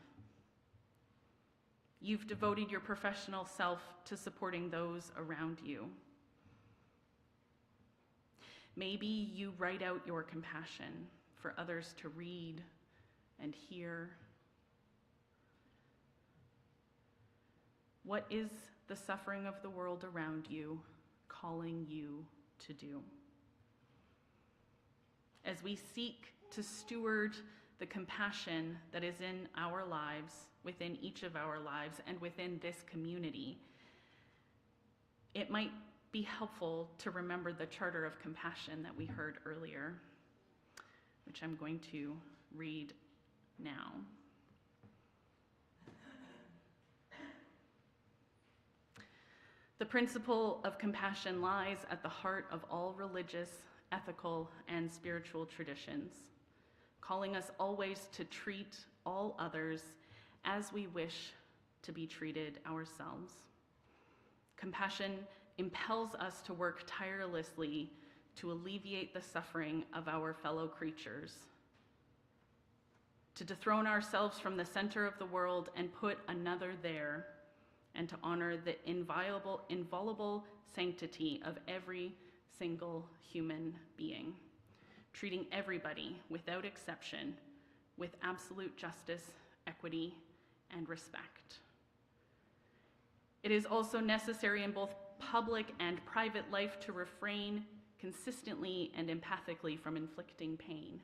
C: You've devoted your professional self to supporting those around you. Maybe you write out your compassion for others to read and hear. What is the suffering of the world around you calling you to do? As we seek to steward the compassion that is in our lives, within each of our lives, and within this community, it might be helpful to remember the Charter of Compassion that we heard earlier, which I'm going to read now. The principle of compassion lies at the heart of all religious, ethical, and spiritual traditions, calling us always to treat all others as we wish to be treated ourselves. Compassion impels us to work tirelessly to alleviate the suffering of our fellow creatures, to dethrone ourselves from the center of the world and put another there, and to honor the inviolable sanctity of every single human being, treating everybody without exception with absolute justice, equity, and respect. It is also necessary in both public and private life to refrain consistently and empathically from inflicting pain.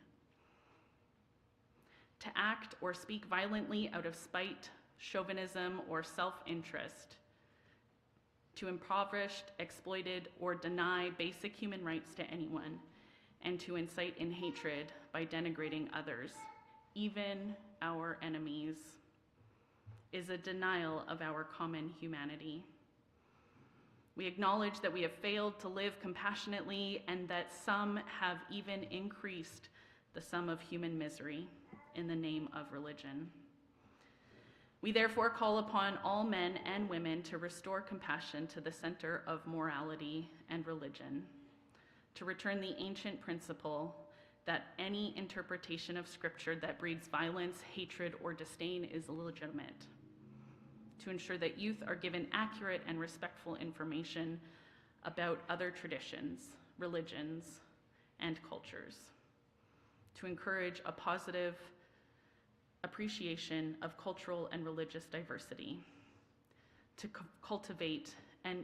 C: To act or speak violently out of spite, chauvinism, or self-interest, to impoverish, exploited, or deny basic human rights to anyone, and to incite in hatred by denigrating others, even our enemies, is a denial of our common humanity. We acknowledge that we have failed to live compassionately and that some have even increased the sum of human misery in the name of religion. We therefore call upon all men and women to restore compassion to the center of morality and religion, to return the ancient principle that any interpretation of Scripture that breeds violence, hatred, or disdain is illegitimate, to ensure that youth are given accurate and respectful information about other traditions, religions, and cultures, to encourage a positive appreciation of cultural and religious diversity, to cultivate an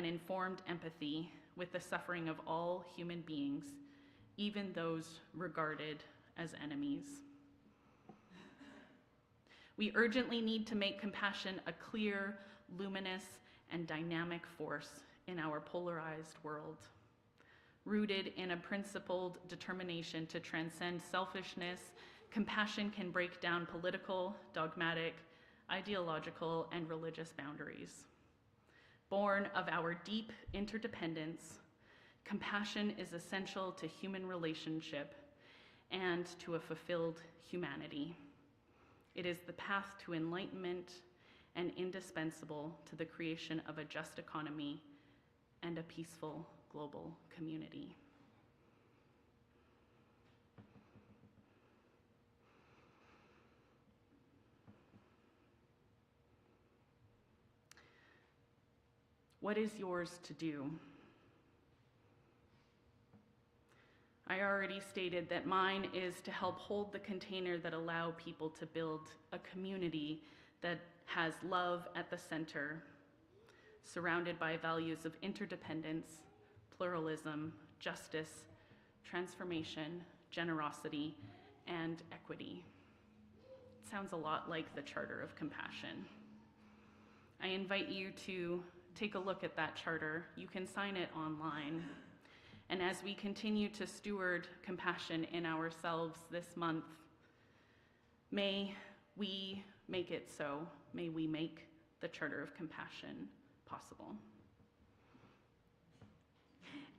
C: informed empathy with the suffering of all human beings, even those regarded as enemies. We urgently need to make compassion a clear, luminous, and dynamic force in our polarized world, rooted in a principled determination to transcend selfishness. Compassion can break down political, dogmatic, ideological, and religious boundaries. Born of our deep interdependence, compassion is essential to human relationship and to a fulfilled humanity. It is the path to enlightenment and indispensable to the creation of a just economy and a peaceful global community. What is yours to do? I I already stated that mine is to help hold the container that allow people to build a community that has love at the center, surrounded by values of interdependence, pluralism, justice, transformation, generosity, and equity. It sounds a lot like the Charter of Compassion. I invite you to take a look at that charter. You can sign it online. And as we continue to steward compassion in ourselves this month, may we make it so. May we make the Charter of Compassion possible.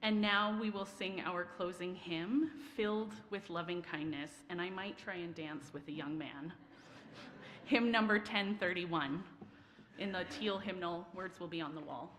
C: And now we will sing our closing hymn, Filled with Loving Kindness, and I might try and dance with a young man. Hymn number 1031. In the teal hymnal, words will be on the wall.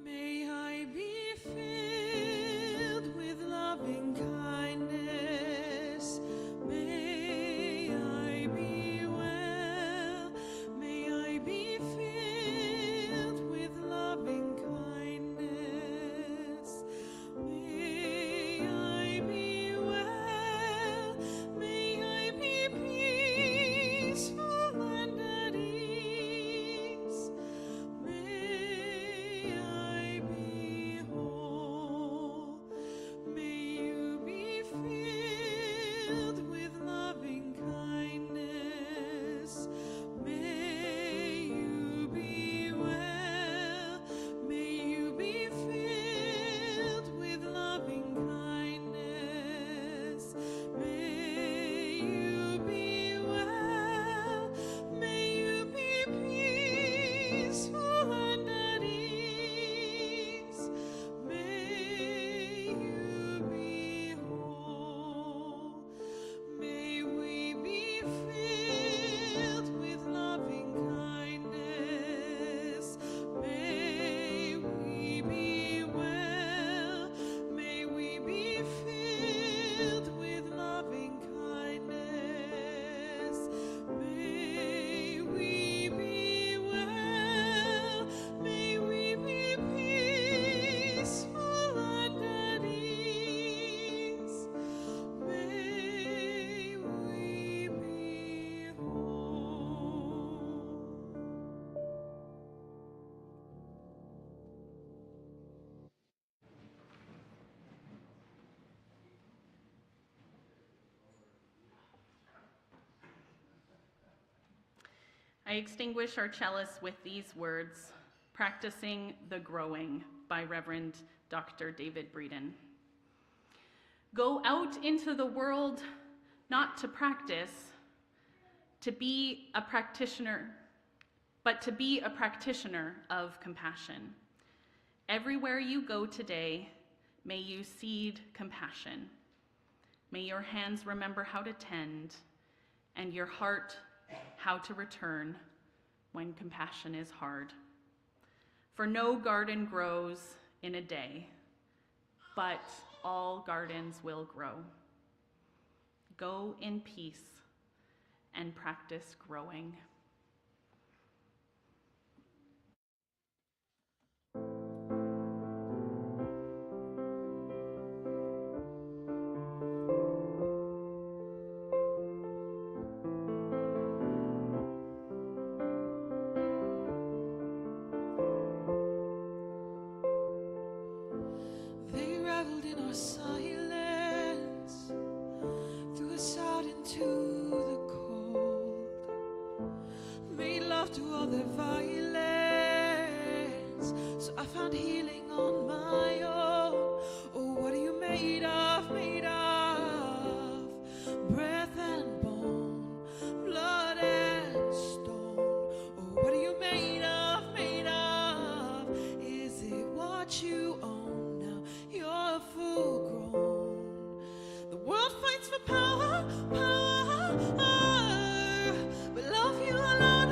F: May I be filled with loving kindness. May I be well. May I be filled with loving kindness. May I be well. May I be peaceful and at ease. May I be whole. May you be filled with loving kindness. May you be well. May you be filled with loving kindness. May you be well. May you be peaceful and at ease. May you be whole. May we be filled with loving kindness. May we be well. May we be filled with loving kindness. May we be well. May we be peaceful and at ease. May we be whole.
C: I extinguish our chalice with these words, Practicing the Growing by Reverend Dr. David Breeden. Go out into the world not to practice, to be a practitioner, but to be a practitioner of compassion. Everywhere you go today, may you seed compassion. May your hands remember how to tend, and your heart how to return when compassion is hard. For no garden grows in a day, but all gardens will grow. Go in peace and practice growing.
F: They reveled in our silence, threw us out into the cold, made love to all their violence. So I found healing on my own. Oh, what are you made of? Made of breath and bone, blood and stone. Oh, what are you made of? Made of? Is it what you own now? You're full grown. The world fights for power, power, but love you a lot,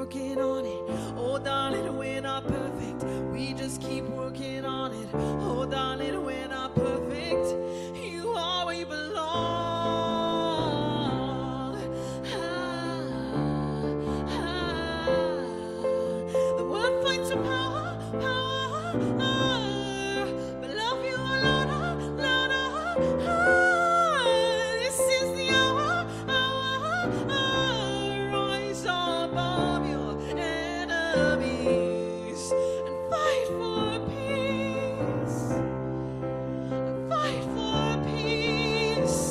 F: working on it. Oh, darling, we're not perfect. We just keep working on it. Oh, darling, we're not perfect. You are where you belong. The world fights for power, but love you a lot. This is the hour. Rise above your enemies and fight for peace. Fight for peace.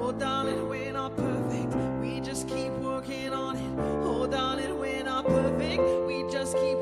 F: Oh, darling, we're not perfect. We just keep working on it. Oh, darling, we're not perfect. We just keep